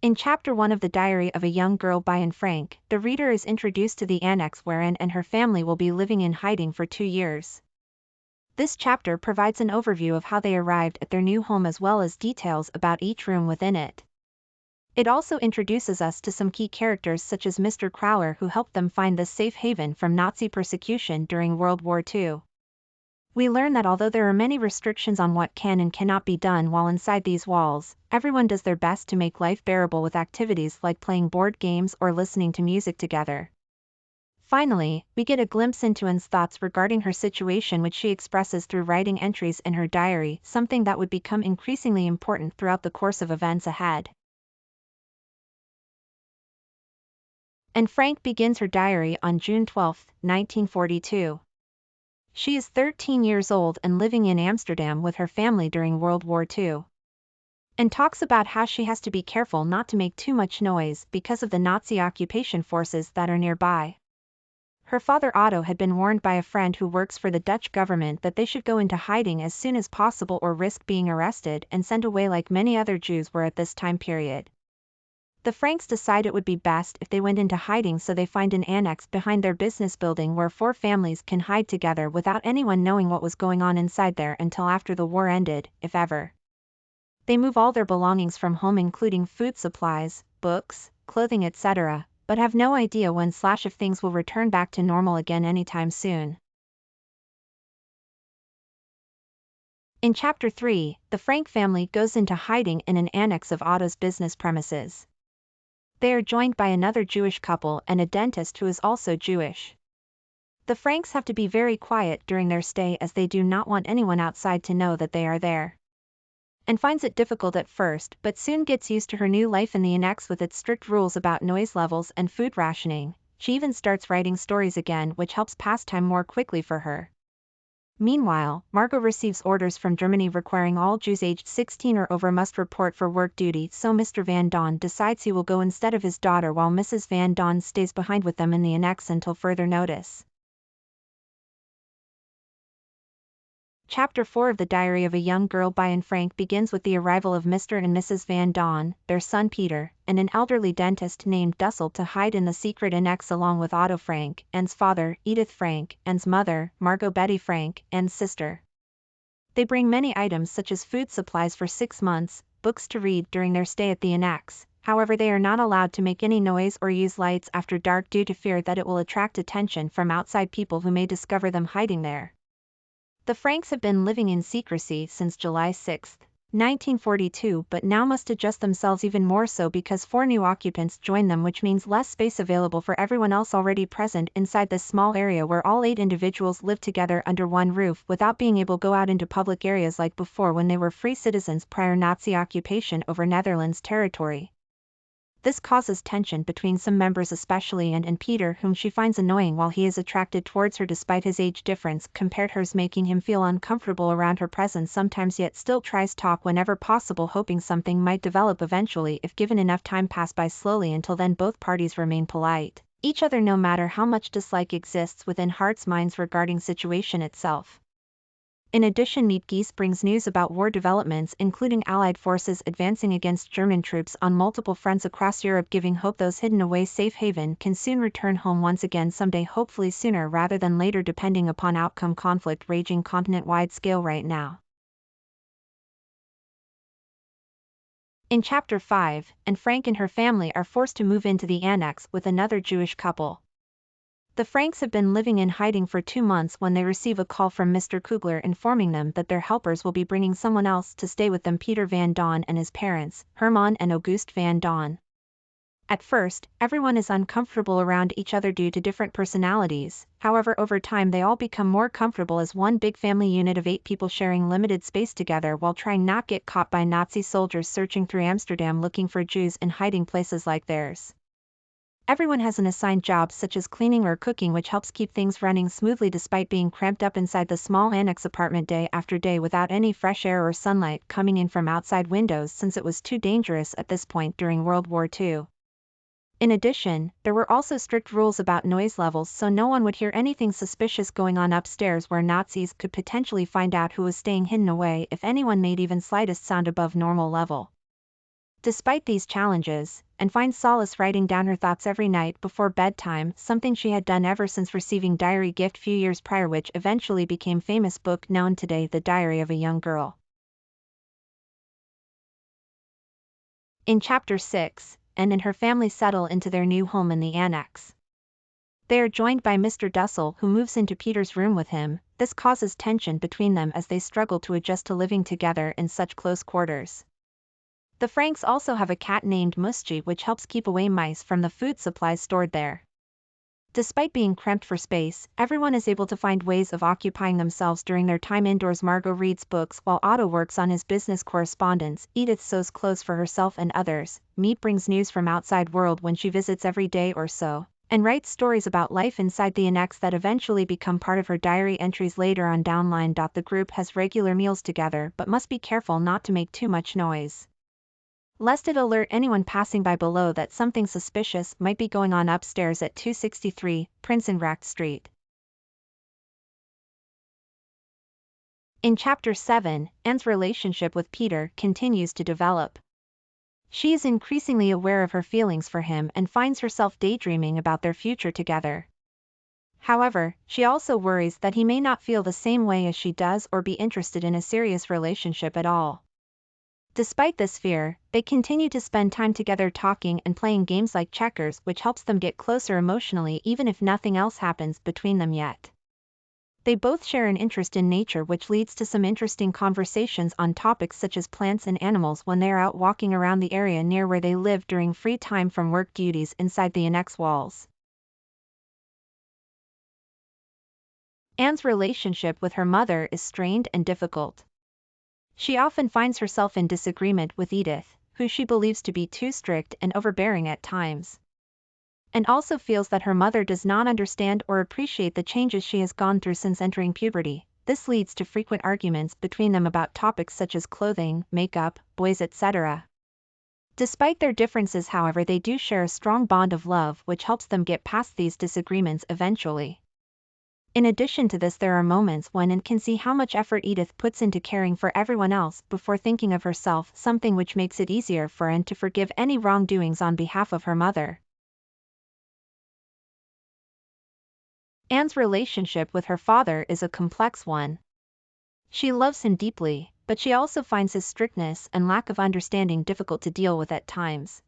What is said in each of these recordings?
In Chapter 1 of The Diary of a Young Girl by Anne Frank, the reader is introduced to the annex where Anne and her family will be living in hiding for 2 years. This chapter provides an overview of how they arrived at their new home as well as details about each room within it. It also introduces us to some key characters such as Mr. Crowler, who helped them find this safe haven from Nazi persecution during World War II. We learn that although there are many restrictions on what can and cannot be done while inside these walls, everyone does their best to make life bearable with activities like playing board games or listening to music together. Finally, we get a glimpse into Anne's thoughts regarding her situation, which she expresses through writing entries in her diary, something that would become increasingly important throughout the course of events ahead. Anne Frank begins her diary on June 12, 1942. She is 13 years old and living in Amsterdam with her family during World War II. And talks about how she has to be careful not to make too much noise because of the Nazi occupation forces that are nearby. Her father Otto had been warned by a friend who works for the Dutch government that they should go into hiding as soon as possible or risk being arrested and sent away like many other Jews were at this time period. The Franks decide it would be best if they went into hiding, so they find an annex behind their business building where 4 families can hide together without anyone knowing what was going on inside there until after the war ended, if ever. They move all their belongings from home, including food supplies, books, clothing, etc., but have no idea when / if things will return back to normal again anytime soon. In Chapter 3, the Frank family goes into hiding in an annex of Otto's business premises. They are joined by another Jewish couple and a dentist who is also Jewish. The Franks have to be very quiet during their stay as they do not want anyone outside to know that they are there. Anne finds it difficult at first but soon gets used to her new life in the annex with its strict rules about noise levels and food rationing. She even starts writing stories again, which helps pass time more quickly for her. Meanwhile, Margot receives orders from Germany requiring all Jews aged 16 or over must report for work duty, so Mr. Van Dawn decides he will go instead of his daughter while Mrs. Van Dawn stays behind with them in the annex until further notice. Chapter 4 of The Diary of a Young Girl by Anne Frank begins with the arrival of Mr. and Mrs. Van Dawn, their son Peter, and an elderly dentist named Dussel to hide in the secret annex along with Otto Frank, Anne's father, Edith Frank, Anne's mother, Margot Betty Frank, Anne's sister. They bring many items such as food supplies for 6 months, books to read during their stay at the annex. However, they are not allowed to make any noise or use lights after dark due to fear that it will attract attention from outside people who may discover them hiding there. The Franks have been living in secrecy since July 6, 1942, but now must adjust themselves even more so because 4 new occupants join them, which means less space available for everyone else already present inside this small area where all 8 individuals live together under one roof without being able to go out into public areas like before when they were free citizens prior Nazi occupation over Netherlands territory. This causes tension between some members, especially Anne and Peter, whom she finds annoying while he is attracted towards her despite his age difference compared hers, making him feel uncomfortable around her presence sometimes, yet still tries talk whenever possible, hoping something might develop eventually if given enough time. Pass by slowly. Until then both parties remain polite each other no matter how much dislike exists within hearts' minds regarding situation itself. In addition, Meet Geese brings news about war developments, including Allied forces advancing against German troops on multiple fronts across Europe, giving hope those hidden away safe haven can soon return home once again someday, hopefully sooner rather than later depending upon outcome. Conflict raging continent-wide scale right now. In Chapter 5, Anne Frank and her family are forced to move into the annex with another Jewish couple. The Franks have been living in hiding for 2 months when they receive a call from Mr. Kugler informing them that their helpers will be bringing someone else to stay with them, Peter Van Dawn and his parents, Herman and Auguste Van Dawn. At first, everyone is uncomfortable around each other due to different personalities. However, over time they all become more comfortable as one big family unit of 8 people sharing limited space together while trying not get caught by Nazi soldiers searching through Amsterdam looking for Jews in hiding places like theirs. Everyone has an assigned job such as cleaning or cooking, which helps keep things running smoothly despite being cramped up inside the small annex apartment day after day without any fresh air or sunlight coming in from outside windows, since it was too dangerous at this point during World War II. In addition, there were also strict rules about noise levels, so no one would hear anything suspicious going on upstairs where Nazis could potentially find out who was staying hidden away if anyone made even slightest sound above normal level. despite these challenges, and finds solace writing down her thoughts every night before bedtime, something she had done ever since receiving diary gift few years prior, which eventually became famous book known today, The Diary of a Young Girl. In Chapter 6, Anne and her family settle into their new home in the annex. They are joined by Mr. Dussel, who moves into Peter's room with him. This causes tension between them as they struggle to adjust to living together in such close quarters. The Franks also have a cat named Muschi, which helps keep away mice from the food supplies stored there. Despite being cramped for space, everyone is able to find ways of occupying themselves during their time indoors. Margot reads books while Otto works on his business correspondence. Edith sews clothes for herself and others. Meep brings news from outside world when she visits every day or so, and writes stories about life inside the annex that eventually become part of her diary entries later on down line. The group has regular meals together but must be careful not to make too much noise, lest it alert anyone passing by below that something suspicious might be going on upstairs at 263 Prinsengracht Street. In Chapter 7, Anne's relationship with Peter continues to develop. She is increasingly aware of her feelings for him and finds herself daydreaming about their future together. However, she also worries that he may not feel the same way as she does or be interested in a serious relationship at all. Despite this fear, they continue to spend time together talking and playing games like checkers, which helps them get closer emotionally even if nothing else happens between them yet. They both share an interest in nature, which leads to some interesting conversations on topics such as plants and animals when they are out walking around the area near where they live during free time from work duties inside the annex walls. Anne's relationship with her mother is strained and difficult. She often finds herself in disagreement with Edith, who she believes to be too strict and overbearing at times, and also feels that her mother does not understand or appreciate the changes she has gone through since entering puberty. This leads to frequent arguments between them about topics such as clothing, makeup, boys, etc. Despite their differences, however, they do share a strong bond of love which helps them get past these disagreements eventually. In addition to this, there are moments when Anne can see how much effort Edith puts into caring for everyone else before thinking of herself, something which makes it easier for Anne to forgive any wrongdoings on behalf of her mother. Anne's relationship with her father is a complex one. She loves him deeply, but she also finds his strictness and lack of understanding difficult to deal with at times,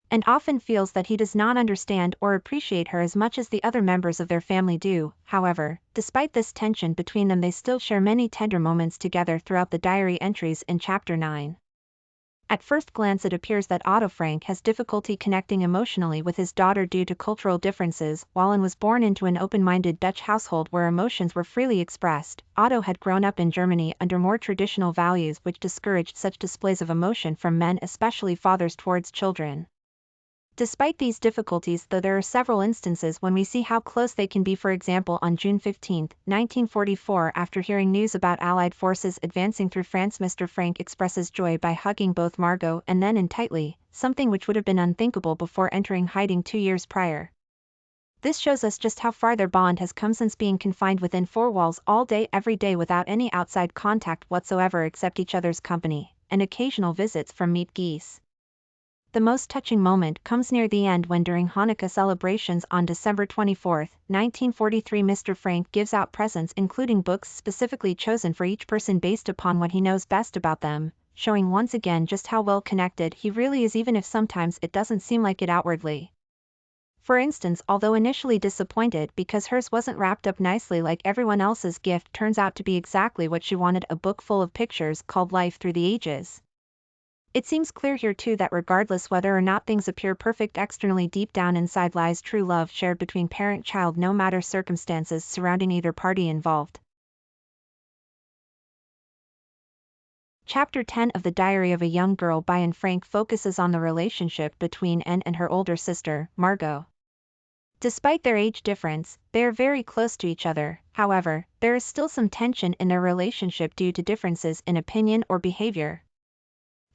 and often feels that he does not understand or appreciate her as much as the other members of their family do. However, despite this tension between them, they still share many tender moments together throughout the diary entries in Chapter 9. At first glance, it appears that Otto Frank has difficulty connecting emotionally with his daughter due to cultural differences. While Anne was born into an open-minded Dutch household where emotions were freely expressed, Otto had grown up in Germany under more traditional values which discouraged such displays of emotion from men, especially fathers, towards children. Despite these difficulties, though, there are several instances when we see how close they can be. For example, on June 15, 1944, after hearing news about Allied forces advancing through France, Mr. Frank expresses joy by hugging both Margot and then Anne tightly, something which would have been unthinkable before entering hiding 2 years prior. This shows us just how far their bond has come since being confined within 4 walls all day every day without any outside contact whatsoever except each other's company and occasional visits from Miep geese. The most touching moment comes near the end when, during Hanukkah celebrations on December 24, 1943, Mr. Frank gives out presents including books specifically chosen for each person based upon what he knows best about them, showing once again just how well connected he really is, even if sometimes it doesn't seem like it outwardly. For instance, although initially disappointed because hers wasn't wrapped up nicely like everyone else's, gift turns out to be exactly what she wanted, a book full of pictures called Life Through the Ages. It seems clear here too that regardless whether or not things appear perfect externally, deep down inside lies true love shared between parent-child, no matter circumstances surrounding either party involved. Chapter 10 of The Diary of a Young Girl by Anne Frank focuses on the relationship between Anne and her older sister, Margot. Despite their age difference, they are very close to each other. However, there is still some tension in their relationship due to differences in opinion or behavior.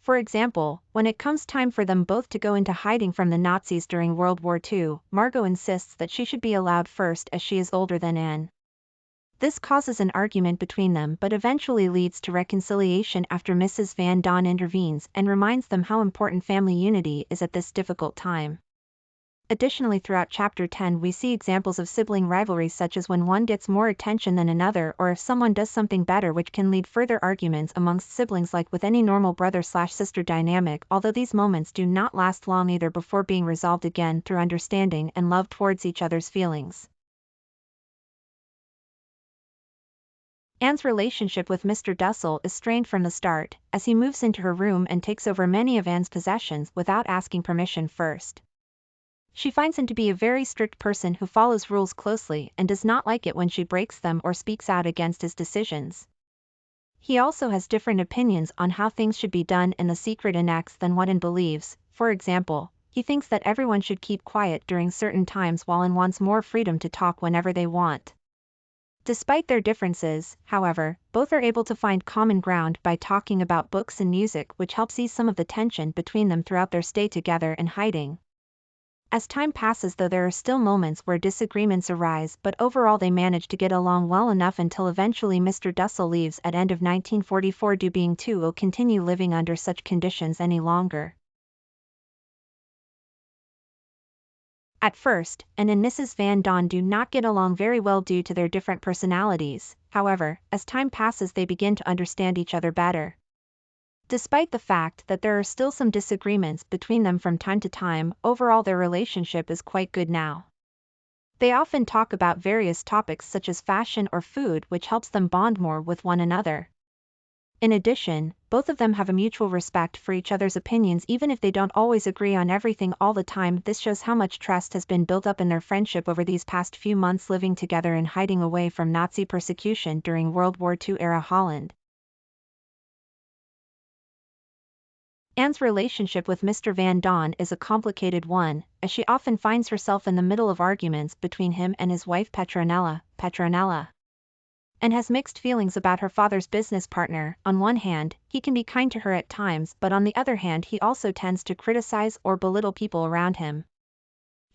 For example, when it comes time for them both to go into hiding from the Nazis during World War II, Margot insists that she should be allowed first as she is older than Anne. This causes an argument between them but eventually leads to reconciliation after Mrs. Van Dawn intervenes and reminds them how important family unity is at this difficult time. Additionally, throughout Chapter 10 we see examples of sibling rivalries, such as when one gets more attention than another, or if someone does something better, which can lead further arguments amongst siblings like with any normal brother/sister dynamic, although these moments do not last long either before being resolved again through understanding and love towards each other's feelings. Anne's relationship with Mr. Dussel is strained from the start, as he moves into her room and takes over many of Anne's possessions without asking permission first. She finds him to be a very strict person who follows rules closely and does not like it when she breaks them or speaks out against his decisions. He also has different opinions on how things should be done in the secret annex than what Anne believes. For example, he thinks that everyone should keep quiet during certain times while Anne wants more freedom to talk whenever they want. Despite their differences, however, both are able to find common ground by talking about books and music, which helps ease some of the tension between them throughout their stay together in hiding. As time passes, though, there are still moments where disagreements arise, but overall they manage to get along well enough until eventually Mr. Dussel leaves at end of 1944 due being too ill to continue living under such conditions any longer. At first, Anne and Mrs. Van Dawn do not get along very well due to their different personalities. However, as time passes they begin to understand each other better. Despite the fact that there are still some disagreements between them from time to time, overall their relationship is quite good now. They often talk about various topics such as fashion or food, which helps them bond more with one another. In addition, both of them have a mutual respect for each other's opinions even if they don't always agree on everything all the time. This shows how much trust has been built up in their friendship over these past few months living together and hiding away from Nazi persecution during World War II era Holland. Anne's relationship with Mr. Van Dawn is a complicated one, as she often finds herself in the middle of arguments between him and his wife Petronella. Anne has mixed feelings about her father's business partner. On one hand, he can be kind to her at times, but on the other hand he also tends to criticize or belittle people around him.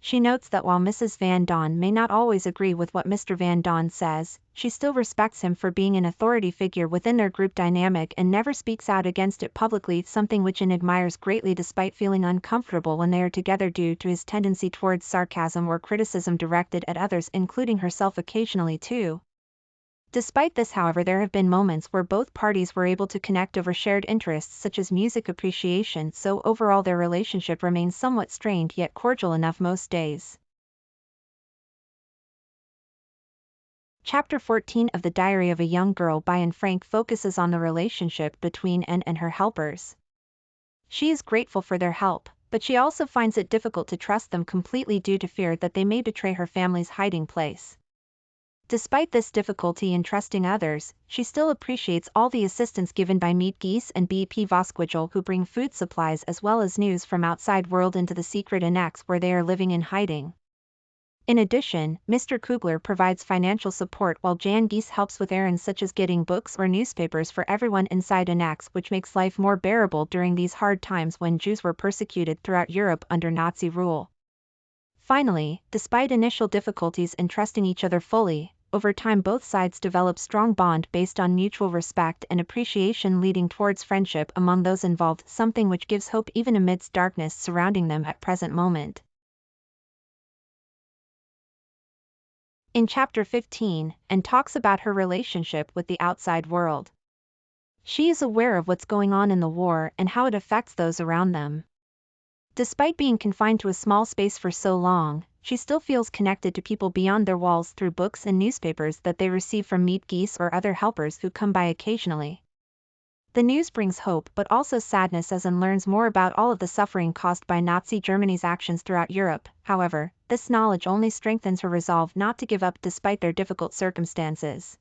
She notes that while Mrs. Van Dawn may not always agree with what Mr. Van Dawn says, she still respects him for being an authority figure within their group dynamic and never speaks out against it publicly, something which Anne admires greatly despite feeling uncomfortable when they are together due to his tendency towards sarcasm or criticism directed at others, including herself occasionally too. Despite this, however, there have been moments where both parties were able to connect over shared interests such as music appreciation, so overall their relationship remains somewhat strained yet cordial enough most days. Chapter 14 of The Diary of a Young Girl by Anne Frank focuses on the relationship between Anne and her helpers. She is grateful for their help, but she also finds it difficult to trust them completely due to fear that they may betray her family's hiding place. Despite this difficulty in trusting others, she still appreciates all the assistance given by Meat Geese and B.P. Vosquigel, who bring food supplies as well as news from outside world into the secret annex where they are living in hiding. In addition, Mr. Kugler provides financial support while Jan Geese helps with errands such as getting books or newspapers for everyone inside annex, which makes life more bearable during these hard times when Jews were persecuted throughout Europe under Nazi rule. Finally, despite initial difficulties in trusting each other fully, over time both sides develop strong bond based on mutual respect and appreciation, leading towards friendship among those involved, something which gives hope even amidst darkness surrounding them at present moment. In Chapter 15, Anne talks about her relationship with the outside world. She is aware of what's going on in the war and how it affects those around them. Despite being confined to a small space for so long, she still feels connected to people beyond their walls through books and newspapers that they receive from Meat Geese or other helpers who come by occasionally. The news brings hope but also sadness as Anne learns more about all of the suffering caused by Nazi Germany's actions throughout Europe. However, this knowledge only strengthens her resolve not to give up despite their difficult circumstances.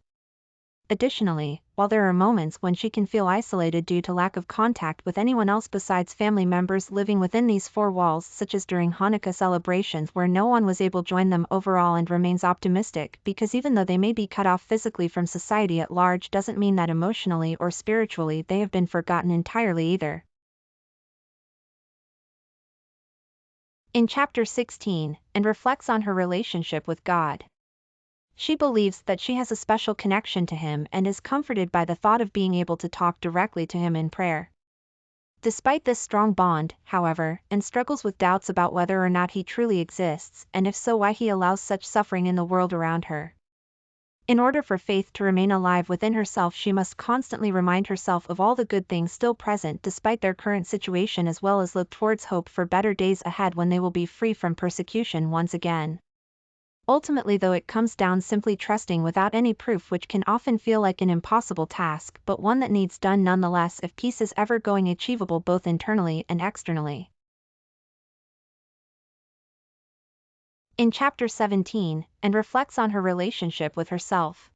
Additionally, while there are moments when she can feel isolated due to lack of contact with anyone else besides family members living within these four walls, such as during Hanukkah celebrations where no one was able to join them, overall and remains optimistic because even though they may be cut off physically from society at large doesn't mean that emotionally or spiritually they have been forgotten entirely either. In Chapter 16, Anne reflects on her relationship with God. She believes that she has a special connection to him and is comforted by the thought of being able to talk directly to him in prayer. Despite this strong bond, however, and struggles with doubts about whether or not he truly exists, and if so why he allows such suffering in the world around her. In order for Faith to remain alive within herself, she must constantly remind herself of all the good things still present despite their current situation, as well as look towards hope for better days ahead when they will be free from persecution once again. Ultimately, though, it comes down simply trusting without any proof, which can often feel like an impossible task, but one that needs done nonetheless if peace is ever going achievable both internally and externally. In chapter 17, and reflects on her relationship with herself.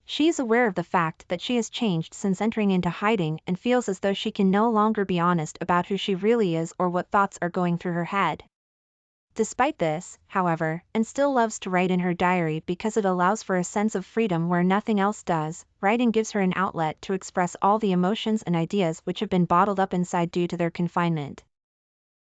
She is aware of the fact that she has changed since entering into hiding and feels as though she can no longer be honest about who she really is or what thoughts are going through her head. Despite this, however, and still loves to write in her diary because it allows for a sense of freedom where nothing else does, writing gives her an outlet to express all the emotions and ideas which have been bottled up inside due to their confinement.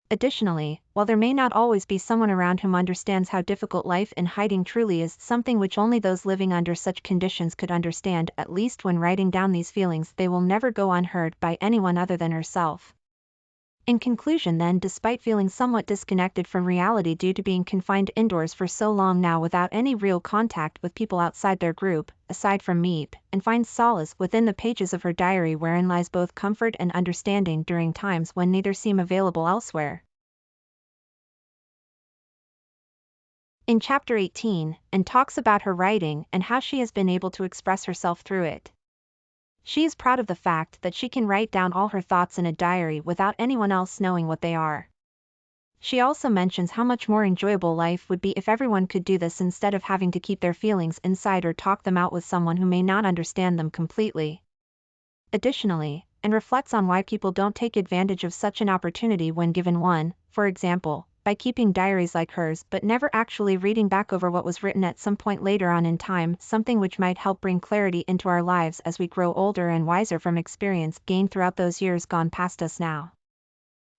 Additionally, while there may not always be someone around whom understands how difficult life in hiding truly is, something which only those living under such conditions could understand, at least when writing down these feelings they will never go unheard by anyone other than herself. In conclusion then, despite feeling somewhat disconnected from reality due to being confined indoors for so long now without any real contact with people outside their group, aside from Meep, and finds solace within the pages of her diary wherein lies both comfort and understanding during times when neither seem available elsewhere. In chapter 18, and talks about her writing and how she has been able to express herself through it. She is proud of the fact that she can write down all her thoughts in a diary without anyone else knowing what they are. She also mentions how much more enjoyable life would be if everyone could do this instead of having to keep their feelings inside or talk them out with someone who may not understand them completely. Additionally, and reflects on why people don't take advantage of such an opportunity when given one, for example, by keeping diaries like hers but never actually reading back over what was written at some point later on in time, something which might help bring clarity into our lives as we grow older and wiser from experience gained throughout those years gone past us now.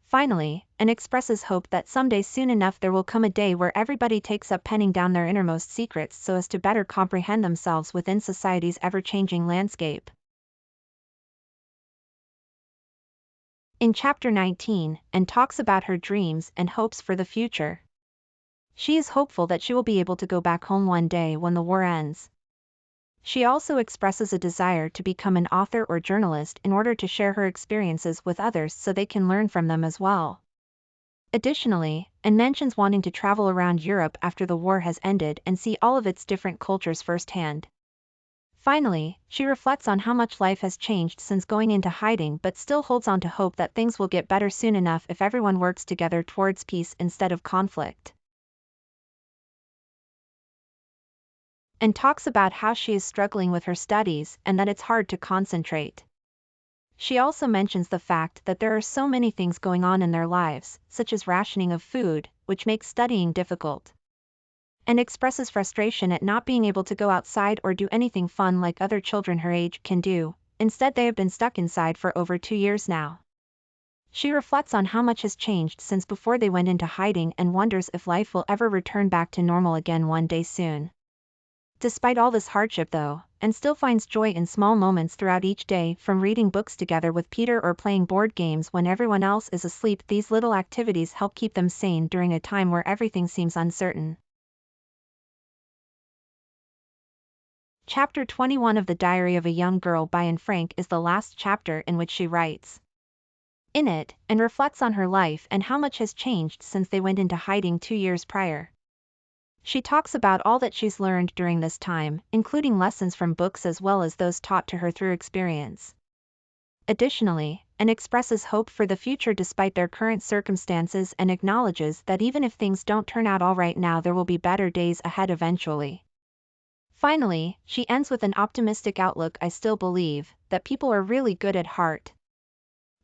Finally, and expresses hope that someday soon enough there will come a day where everybody takes up penning down their innermost secrets so as to better comprehend themselves within society's ever-changing landscape. In chapter 19, and talks about her dreams and hopes for the future. She is hopeful that she will be able to go back home one day when the war ends. She also expresses a desire to become an author or journalist in order to share her experiences with others so they can learn from them as well. Additionally, and mentions wanting to travel around Europe after the war has ended and see all of its different cultures firsthand. Finally, she reflects on how much life has changed since going into hiding but still holds on to hope that things will get better soon enough if everyone works together towards peace instead of conflict. And talks about how she is struggling with her studies and that it's hard to concentrate. She also mentions the fact that there are so many things going on in their lives, such as rationing of food, which makes studying difficult. And expresses frustration at not being able to go outside or do anything fun like other children her age can do. Instead, they have been stuck inside for over 2 years now. She reflects on how much has changed since before they went into hiding and wonders if life will ever return back to normal again one day soon. Despite all this hardship though, and still finds joy in small moments throughout each day, from reading books together with Peter or playing board games when everyone else is asleep. These little activities help keep them sane during a time where everything seems uncertain. Chapter 21 of The Diary of a Young Girl by Anne Frank is the last chapter in which she writes in it, and reflects on her life and how much has changed since they went into hiding 2 years prior. She talks about all that she's learned during this time, including lessons from books as well as those taught to her through experience. Additionally, and expresses hope for the future despite their current circumstances and acknowledges that even if things don't turn out all right now, there will be better days ahead eventually. Finally, she ends with an optimistic outlook. I still believe that people are really good at heart.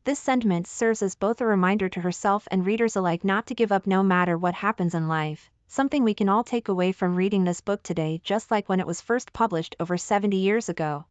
This sentiment serves as both a reminder to herself and readers alike not to give up no matter what happens in life, something we can all take away from reading this book today, just like when it was first published over 70 years ago.